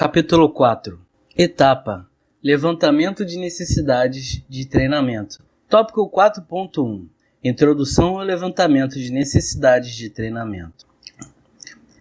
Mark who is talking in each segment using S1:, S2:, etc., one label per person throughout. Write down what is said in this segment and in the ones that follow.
S1: Capítulo 4. Etapa: Levantamento de necessidades de treinamento. Tópico 4.1. Introdução ao levantamento de necessidades de treinamento.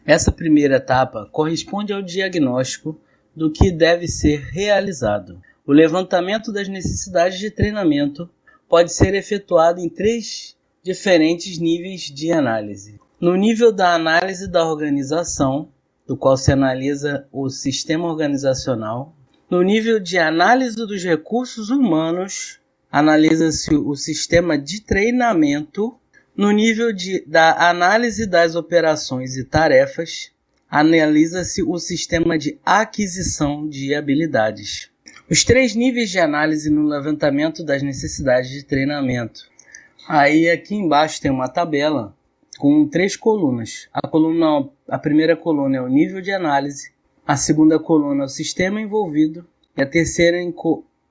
S1: Essa primeira etapa corresponde ao diagnóstico do que deve ser realizado. O levantamento das necessidades de treinamento pode ser efetuado em 3 diferentes níveis de análise. No nível da análise da organização, do qual se analisa o sistema organizacional. No nível de análise dos recursos humanos, analisa-se o sistema de treinamento. No nível da análise das operações e tarefas, analisa-se o sistema de aquisição de habilidades. Os 3 níveis de análise no levantamento das necessidades de treinamento. Aí aqui embaixo tem uma tabela com 3 colunas. A primeira coluna é o nível de análise, a segunda coluna é o sistema envolvido e a terceira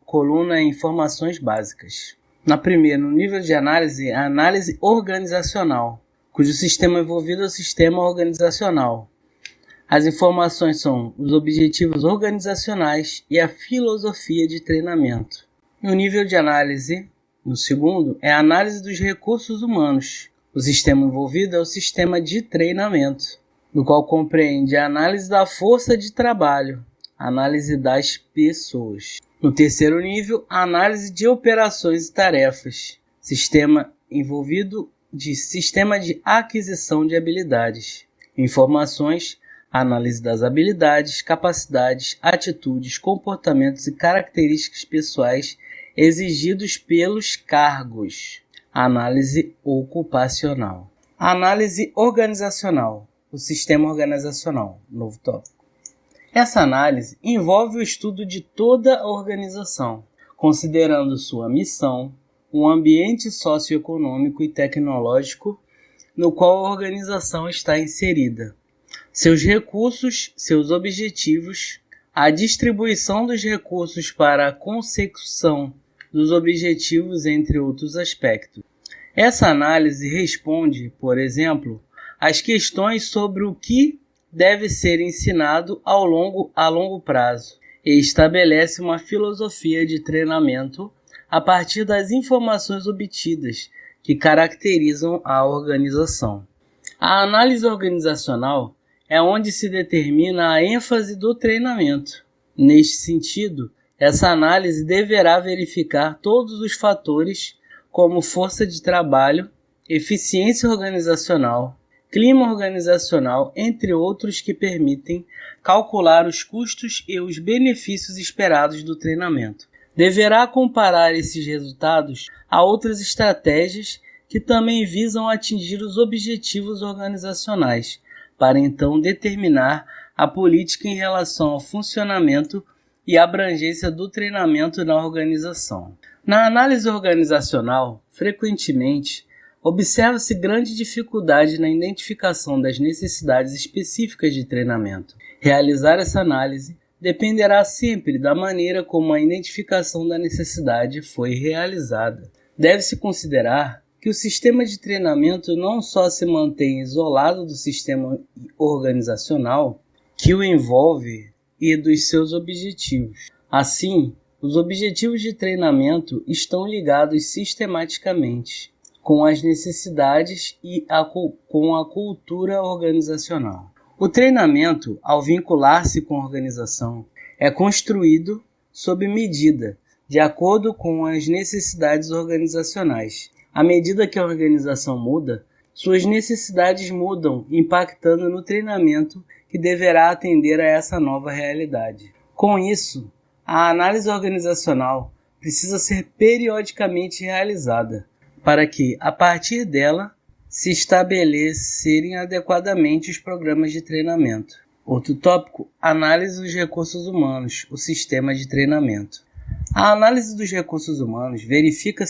S1: coluna é informações básicas. Na primeira, no nível de análise, é a análise organizacional, cujo sistema envolvido é o sistema organizacional. As informações são os objetivos organizacionais e a filosofia de treinamento. No nível de análise, no segundo, é a análise dos recursos humanos. O sistema envolvido é o sistema de treinamento, no qual compreende a análise da força de trabalho, a análise das pessoas. No terceiro nível, a análise de operações e tarefas, sistema envolvido de sistema de aquisição de habilidades, informações, análise das habilidades, capacidades, atitudes, comportamentos e características pessoais exigidos pelos cargos. Análise ocupacional. Análise organizacional. O sistema organizacional. Novo tópico. Essa análise envolve o estudo de toda a organização, considerando sua missão, o ambiente socioeconômico e tecnológico no qual a organização está inserida, seus recursos, seus objetivos, a distribuição dos recursos para a consecução dos objetivos, entre outros aspectos. Essa análise responde, por exemplo, às questões sobre o que deve ser ensinado a longo prazo e estabelece uma filosofia de treinamento a partir das informações obtidas que caracterizam a organização. A análise organizacional é onde se determina a ênfase do treinamento. Neste sentido, essa análise deverá verificar todos os fatores como força de trabalho, eficiência organizacional, clima organizacional, entre outros que permitem calcular os custos e os benefícios esperados do treinamento. Deverá comparar esses resultados a outras estratégias que também visam atingir os objetivos organizacionais, para então determinar a política em relação ao funcionamento e abrangência do treinamento na organização. Na análise organizacional, frequentemente, observa-se grande dificuldade na identificação das necessidades específicas de treinamento. Realizar essa análise dependerá sempre da maneira como a identificação da necessidade foi realizada. Deve-se considerar que o sistema de treinamento não só se mantém isolado do sistema organizacional que o envolve e dos seus objetivos. Assim, os objetivos de treinamento estão ligados sistematicamente com as necessidades e com a cultura organizacional. O treinamento, ao vincular-se com a organização, é construído sob medida, de acordo com as necessidades organizacionais. À medida que a organização muda, suas necessidades mudam, impactando no treinamento que deverá atender a essa nova realidade. Com isso, a análise organizacional precisa ser periodicamente realizada, para que, a partir dela, se estabelecerem adequadamente os programas de treinamento. Outro tópico, análise dos recursos humanos, o sistema de treinamento. A análise dos recursos humanos verifica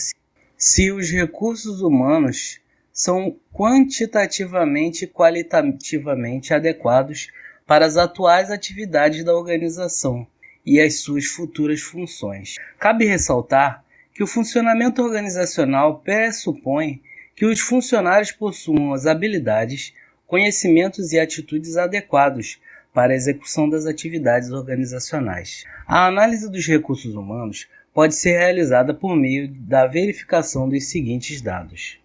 S1: se os recursos humanos são quantitativamente e qualitativamente adequados para as atuais atividades da organização e as suas futuras funções. Cabe ressaltar que o funcionamento organizacional pressupõe que os funcionários possuam as habilidades, conhecimentos e atitudes adequados para a execução das atividades organizacionais. A análise dos recursos humanos pode ser realizada por meio da verificação dos seguintes dados: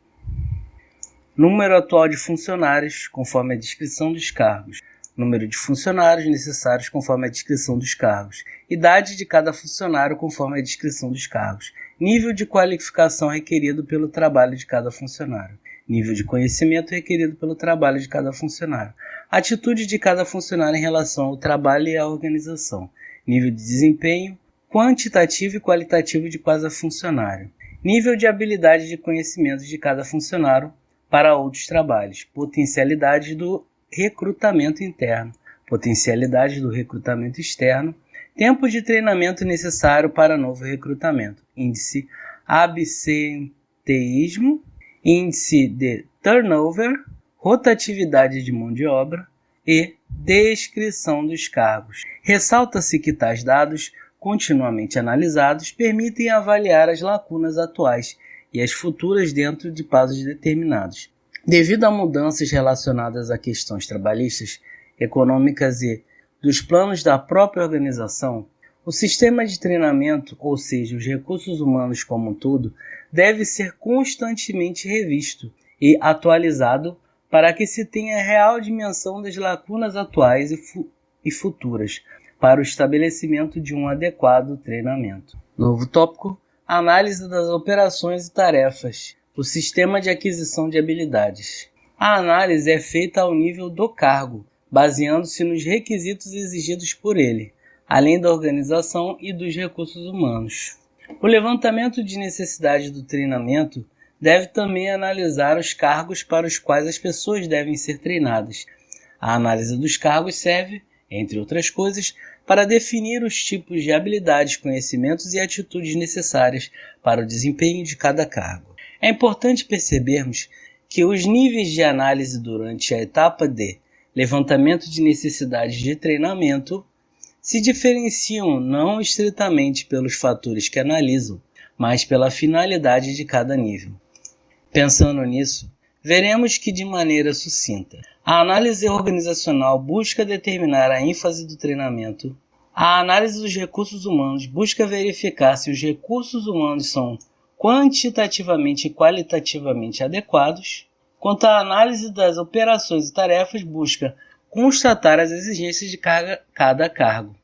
S1: número atual de funcionários, conforme a descrição dos cargos, número de funcionários necessários conforme a descrição dos cargos, idade de cada funcionário conforme a descrição dos cargos, nível de qualificação requerido pelo trabalho de cada funcionário, nível de conhecimento requerido pelo trabalho de cada funcionário, atitude de cada funcionário em relação ao trabalho e à organização, nível de desempenho quantitativo e qualitativo de cada funcionário, nível de habilidade de conhecimento de cada funcionário para outros trabalhos, potencialidade do recrutamento interno, potencialidade do recrutamento externo, tempo de treinamento necessário para novo recrutamento, índice absenteísmo, índice de turnover, rotatividade de mão de obra e descrição dos cargos. Ressalta-se que tais dados, continuamente analisados, permitem avaliar as lacunas atuais e as futuras dentro de prazos determinados. Devido a mudanças relacionadas a questões trabalhistas, econômicas e dos planos da própria organização, o sistema de treinamento, ou seja, os recursos humanos como um todo, deve ser constantemente revisto e atualizado para que se tenha real dimensão das lacunas atuais e futuras para o estabelecimento de um adequado treinamento. Novo tópico: análise das operações e tarefas. O sistema de aquisição de habilidades. A análise é feita ao nível do cargo, baseando-se nos requisitos exigidos por ele, além da organização e dos recursos humanos. O levantamento de necessidade do treinamento deve também analisar os cargos para os quais as pessoas devem ser treinadas. A análise dos cargos serve, entre outras coisas, para definir os tipos de habilidades, conhecimentos e atitudes necessárias para o desempenho de cada cargo. É importante percebermos que os níveis de análise durante a etapa de levantamento de necessidades de treinamento se diferenciam não estritamente pelos fatores que analisam, mas pela finalidade de cada nível. Pensando nisso, veremos que, de maneira sucinta, a análise organizacional busca determinar a ênfase do treinamento, a análise dos recursos humanos busca verificar se os recursos humanos são quantitativamente e qualitativamente adequados, quanto à análise das operações e tarefas busca constatar as exigências de cada cargo.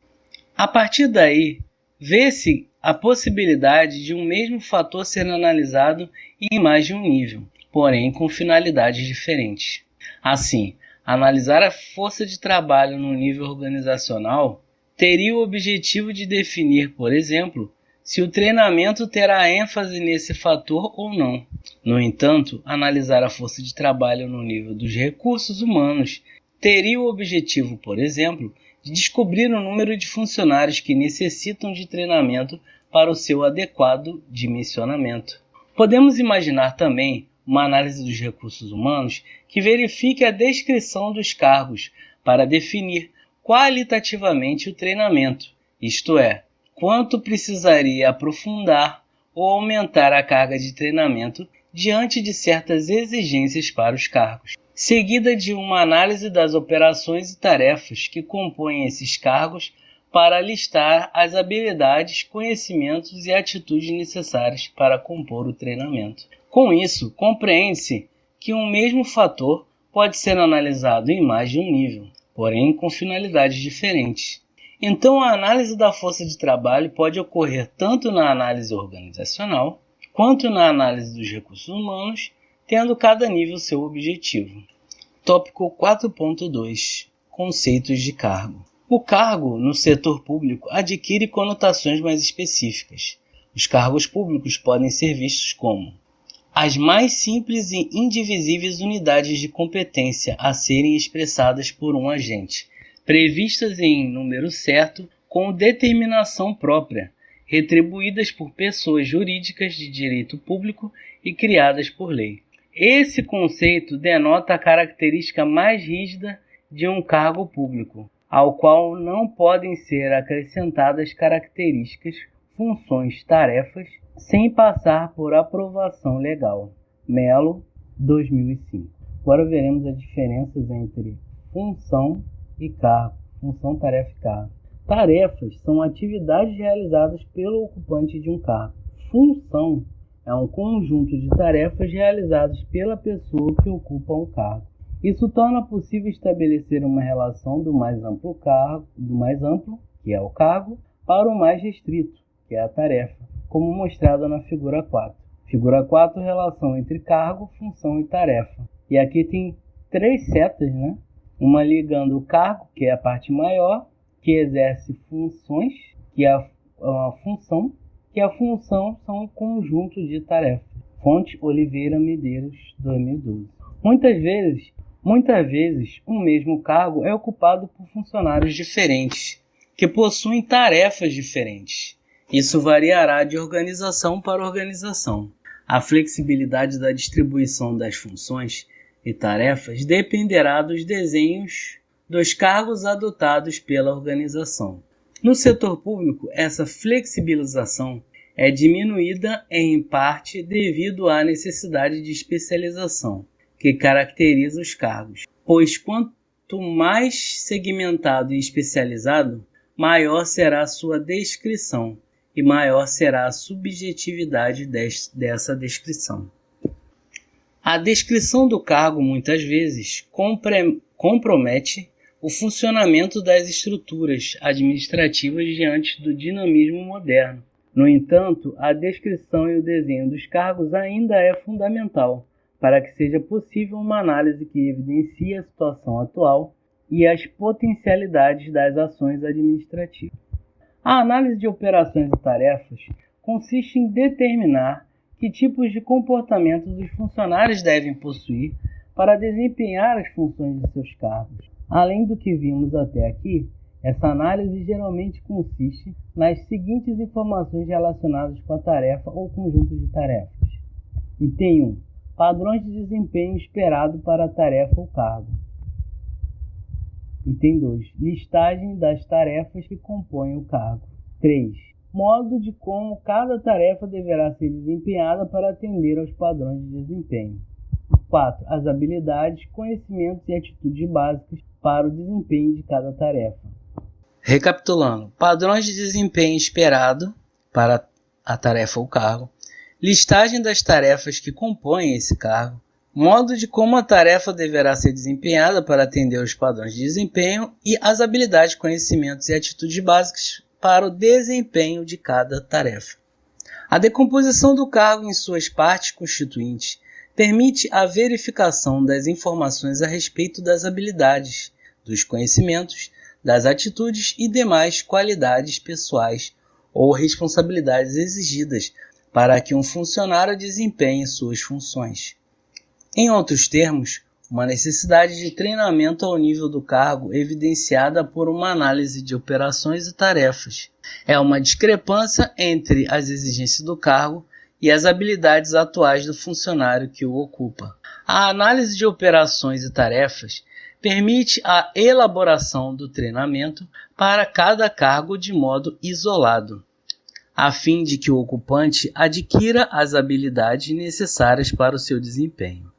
S1: A partir daí, vê-se a possibilidade de um mesmo fator ser analisado em mais de um nível, porém com finalidades diferentes. Assim, analisar a força de trabalho no nível organizacional teria o objetivo de definir, por exemplo, se o treinamento terá ênfase nesse fator ou não. No entanto, analisar a força de trabalho no nível dos recursos humanos teria o objetivo, por exemplo, de descobrir o número de funcionários que necessitam de treinamento para o seu adequado dimensionamento. Podemos imaginar também uma análise dos recursos humanos que verifique a descrição dos cargos para definir qualitativamente o treinamento, isto é, quanto precisaria aprofundar ou aumentar a carga de treinamento diante de certas exigências para os cargos, seguida de uma análise das operações e tarefas que compõem esses cargos para listar as habilidades, conhecimentos e atitudes necessárias para compor o treinamento. Com isso, compreende-se que um mesmo fator pode ser analisado em mais de um nível, porém com finalidades diferentes. Então, a análise da força de trabalho pode ocorrer tanto na análise organizacional, quanto na análise dos recursos humanos, tendo cada nível seu objetivo. Tópico 4.2 – Conceitos de cargo. O cargo no setor público adquire conotações mais específicas. Os cargos públicos podem ser vistos como as mais simples e indivisíveis unidades de competência a serem expressadas por um agente, previstas em número certo com determinação própria, retribuídas por pessoas jurídicas de direito público e criadas por lei. Esse conceito denota a característica mais rígida de um cargo público, ao qual não podem ser acrescentadas características, funções, tarefas, sem passar por aprovação legal. Mello, 2005. Agora veremos as diferenças entre função e cargo. função, tarefa e cargo. Tarefas são atividades realizadas pelo ocupante de um cargo. Função é um conjunto de tarefas realizadas pela pessoa que ocupa um cargo. Isso torna possível estabelecer uma relação do mais amplo, que é o cargo, para o mais restrito, que é a tarefa, como mostrado na figura 4. Figura 4, relação entre cargo, função e tarefa. E aqui tem 3 setas, né? Uma ligando o cargo, que é a parte maior, que exerce funções, que é a função, que a função são um conjunto de tarefas. Fonte Oliveira Medeiros, 2012. Muitas vezes, um mesmo cargo é ocupado por funcionários diferentes, que possuem tarefas diferentes. Isso variará de organização para organização. A flexibilidade da distribuição das funções e tarefas dependerá dos desenhos dos cargos adotados pela organização. No setor público, essa flexibilização é diminuída em parte devido à necessidade de especialização que caracteriza os cargos, pois quanto mais segmentado e especializado, maior será a sua descrição e maior será a subjetividade dessa descrição. A descrição do cargo muitas vezes compromete o funcionamento das estruturas administrativas diante do dinamismo moderno. No entanto, a descrição e o desenho dos cargos ainda é fundamental para que seja possível uma análise que evidencie a situação atual e as potencialidades das ações administrativas. A análise de operações e tarefas consiste em determinar que tipos de comportamentos os funcionários devem possuir para desempenhar as funções de seus cargos. Além do que vimos até aqui, essa análise geralmente consiste nas seguintes informações relacionadas com a tarefa ou conjunto de tarefas. Item 1. Padrões de desempenho esperado para a tarefa ou cargo. Item 2. Listagem das tarefas que compõem o cargo. 3. Modo de como cada tarefa deverá ser desempenhada para atender aos padrões de desempenho. 4. As habilidades, conhecimentos e atitudes básicas para o desempenho de cada tarefa. Recapitulando, padrões de desempenho esperado para a tarefa ou cargo, listagem das tarefas que compõem esse cargo, modo de como a tarefa deverá ser desempenhada para atender aos padrões de desempenho e as habilidades, conhecimentos e atitudes básicas para o desempenho de cada tarefa. A decomposição do cargo em suas partes constituintes permite a verificação das informações a respeito das habilidades, dos conhecimentos, das atitudes e demais qualidades pessoais ou responsabilidades exigidas para que um funcionário desempenhe suas funções. Em outros termos, uma necessidade de treinamento ao nível do cargo evidenciada por uma análise de operações e tarefas. É uma discrepância entre as exigências do cargo e as habilidades atuais do funcionário que o ocupa. A análise de operações e tarefas permite a elaboração do treinamento para cada cargo de modo isolado, a fim de que o ocupante adquira as habilidades necessárias para o seu desempenho.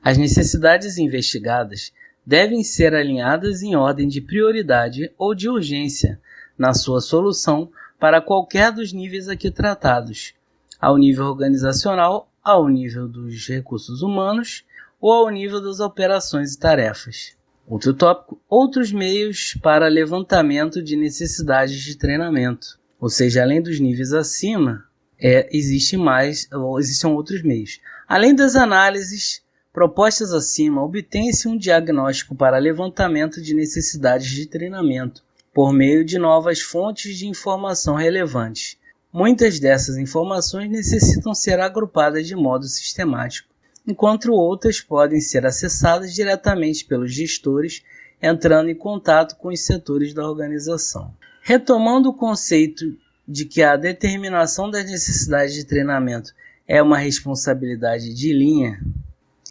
S1: As necessidades investigadas devem ser alinhadas em ordem de prioridade ou de urgência na sua solução para qualquer dos níveis aqui tratados, ao nível organizacional, ao nível dos recursos humanos ou ao nível das operações e tarefas. Outro tópico, outros meios para levantamento de necessidades de treinamento. Ou seja, além dos níveis acima, existem outros meios. Além das análises propostas acima, obtém-se um diagnóstico para levantamento de necessidades de treinamento, por meio de novas fontes de informação relevantes. Muitas dessas informações necessitam ser agrupadas de modo sistemático, enquanto outras podem ser acessadas diretamente pelos gestores, entrando em contato com os setores da organização. Retomando o conceito de que a determinação das necessidades de treinamento é uma responsabilidade de linha,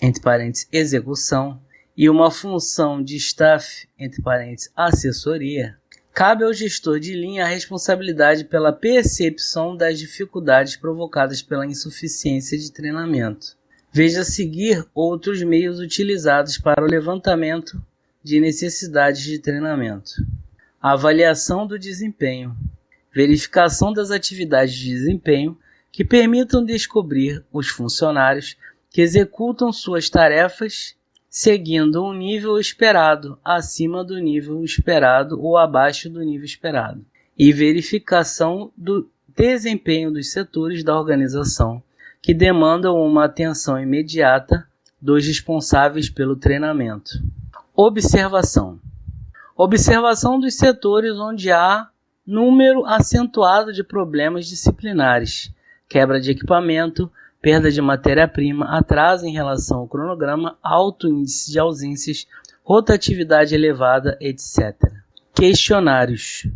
S1: entre parênteses, execução, e uma função de staff, entre parênteses, assessoria, cabe ao gestor de linha a responsabilidade pela percepção das dificuldades provocadas pela insuficiência de treinamento. Veja a seguir outros meios utilizados para o levantamento de necessidades de treinamento. Avaliação do desempenho. Verificação das atividades de desempenho que permitam descobrir os funcionários que executam suas tarefas seguindo um nível esperado, acima do nível esperado ou abaixo do nível esperado. E verificação do desempenho dos setores da organização que demandam uma atenção imediata dos responsáveis pelo treinamento. Observação. Observação dos setores onde há número acentuado de problemas disciplinares, quebra de equipamento, perda de matéria-prima, atraso em relação ao cronograma, alto índice de ausências, rotatividade elevada, etc. Questionários.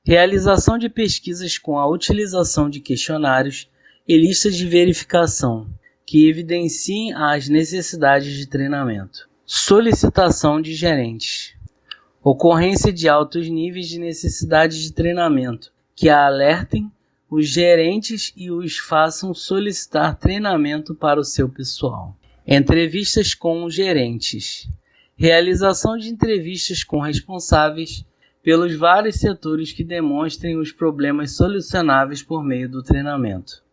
S1: Realização de pesquisas com a utilização de questionários e listas de verificação que evidenciem as necessidades de treinamento. Solicitação de gerentes. Ocorrência de altos níveis de necessidade de treinamento que alertem os gerentes e os façam solicitar treinamento para o seu pessoal. Entrevistas com gerentes. Realização de entrevistas com responsáveis pelos vários setores que demonstrem os problemas solucionáveis por meio do treinamento.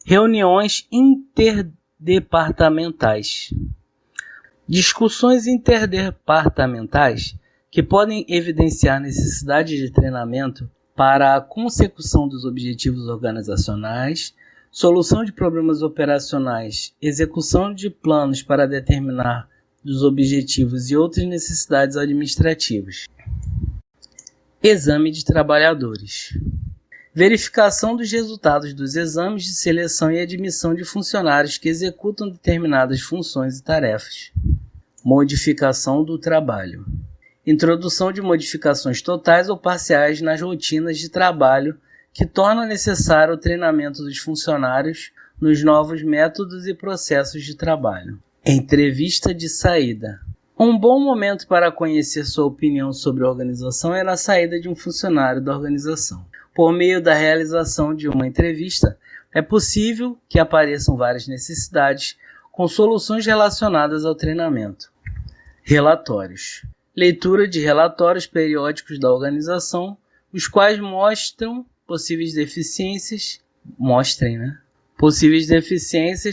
S1: Reuniões interdepartamentais. Discussões interdepartamentais que podem evidenciar necessidade de treinamento para a consecução dos objetivos organizacionais, solução de problemas operacionais, execução de planos para determinar os objetivos e outras necessidades administrativas. Exame de trabalhadores. Verificação dos resultados dos exames de seleção e admissão de funcionários que executam determinadas funções e tarefas. Modificação do trabalho. Introdução de modificações totais ou parciais nas rotinas de trabalho que torna necessário o treinamento dos funcionários nos novos métodos e processos de trabalho. Entrevista de saída. Um bom momento para conhecer sua opinião sobre a organização é na saída de um funcionário da organização. Por meio da realização de uma entrevista, é possível que apareçam várias necessidades com soluções relacionadas ao treinamento. Relatórios. Leitura de relatórios periódicos da organização, os quais mostram possíveis deficiências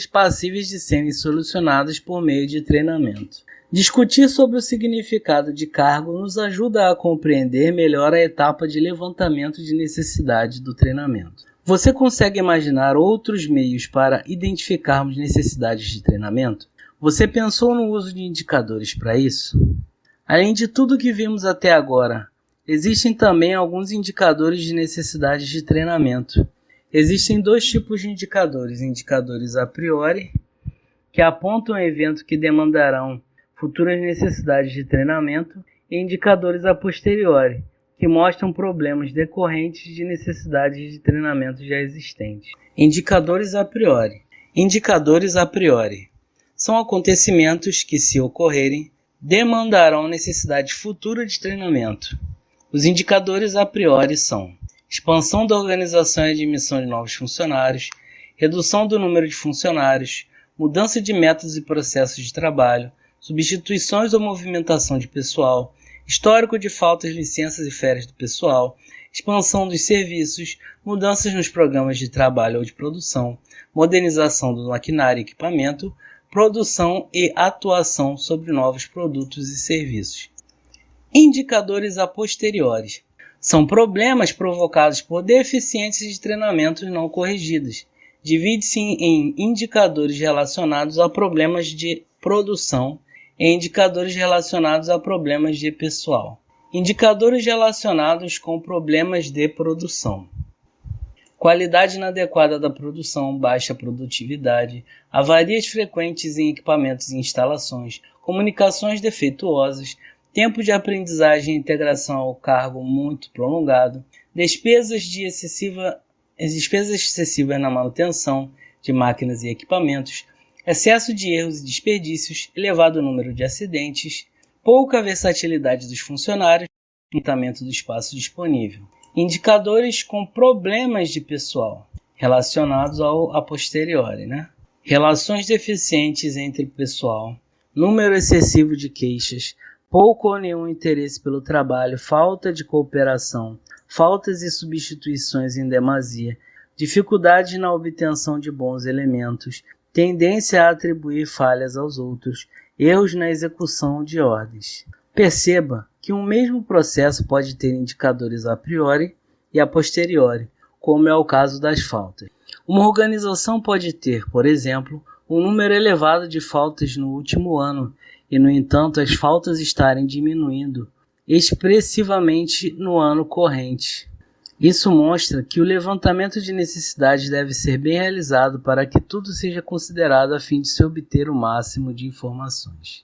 S1: passíveis de serem solucionadas por meio de treinamento. Discutir sobre o significado de cargo nos ajuda a compreender melhor a etapa de levantamento de necessidade do treinamento. Você consegue imaginar outros meios para identificarmos necessidades de treinamento? Você pensou no uso de indicadores para isso? Além de tudo que vimos até agora, existem também alguns indicadores de necessidades de treinamento. Existem dois tipos de indicadores: indicadores a priori, que apontam eventos que demandarão futuras necessidades de treinamento, e indicadores a posteriori, que mostram problemas decorrentes de necessidades de treinamento já existentes. Indicadores a priori. Indicadores a priori são acontecimentos que, se ocorrerem, demandarão necessidade futura de treinamento. Os indicadores a priori são expansão da organização e admissão de novos funcionários, redução do número de funcionários, mudança de métodos e processos de trabalho, substituições ou movimentação de pessoal, histórico de faltas, licenças e férias do pessoal, expansão dos serviços, mudanças nos programas de trabalho ou de produção, modernização do maquinário e equipamento, produção e atuação sobre novos produtos e serviços. Indicadores a posteriori são problemas provocados por deficiências de treinamento não corrigidas. Divide-se em indicadores relacionados a problemas de produção e indicadores relacionados a problemas de pessoal. Indicadores relacionados com problemas de produção. Qualidade inadequada da produção, baixa produtividade, avarias frequentes em equipamentos e instalações, comunicações defeituosas, tempo de aprendizagem e integração ao cargo muito prolongado, despesas excessivas na manutenção de máquinas e equipamentos, excesso de erros e desperdícios, elevado número de acidentes, pouca versatilidade dos funcionários, limitamento do espaço disponível. Indicadores com problemas de pessoal, relacionados a posteriori, Relações deficientes entre o pessoal, número excessivo de queixas, pouco ou nenhum interesse pelo trabalho, falta de cooperação, faltas e substituições em demasia, dificuldade na obtenção de bons elementos, tendência a atribuir falhas aos outros, erros na execução de ordens. Perceba que um mesmo processo pode ter indicadores a priori e a posteriori, como é o caso das faltas. Uma organização pode ter, por exemplo, um número elevado de faltas no último ano e, no entanto, as faltas estarem diminuindo expressivamente no ano corrente. Isso mostra que o levantamento de necessidades deve ser bem realizado para que tudo seja considerado a fim de se obter o máximo de informações.